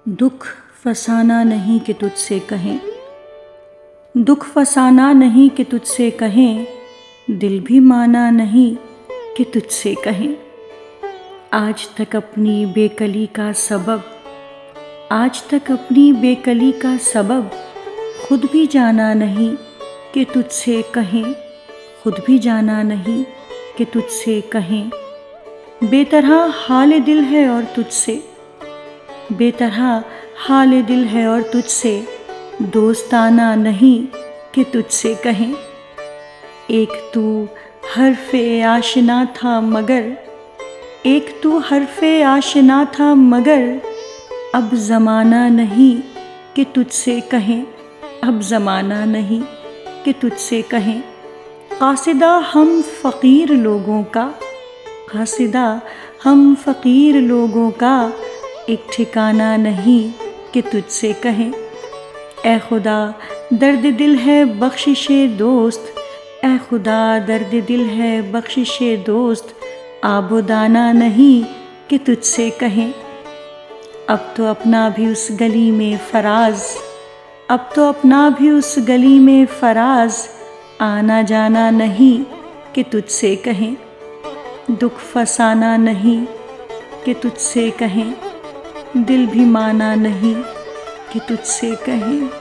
دکھ فسانا نہیں کہ تجھ سے کہیں، دکھ فسانا نہیں کہ تجھ سے کہیں، دل بھی مانا نہیں کہ تجھ سے کہیں۔ آج تک اپنی بے کلی کا سبب، آج تک اپنی بے کلی کا سبب خود بھی جانا نہیں کہ تجھ سے کہیں، خود بھی جانا نہیں کہ تجھ سے کہیں۔ بے طرح حال دل ہے اور تجھ سے، بے طرح حال دل ہے اور تجھ سے، دوستانہ نہیں کہ تجھ سے کہیں۔ ایک تو حرف آشنا تھا مگر، ایک تو حرف آشنا تھا مگر، اب زمانہ نہیں کہ تجھ سے کہیں، اب زمانہ نہیں کہ تجھ سے کہیں۔ قاصدہ ہم فقیر لوگوں کا، قاصدہ ہم فقیر لوگوں کا، ایک ٹھکانہ نہیں کہ تجھ سے کہیں۔ اے خدا درد دل ہے بخشش دوست، اے خدا درد دل ہے بخشش دوست، آب و دانہ نہیں کہ تجھ سے کہیں۔ اب تو اپنا بھی اس گلی میں فراز، اب تو اپنا بھی اس گلی میں فراز، آنا جانا نہیں کہ تجھ سے کہیں۔ دکھ فسانا نہیں کہ تجھ سے کہیں، دل بھی مانا نہیں کہ تجھ سے کہیں۔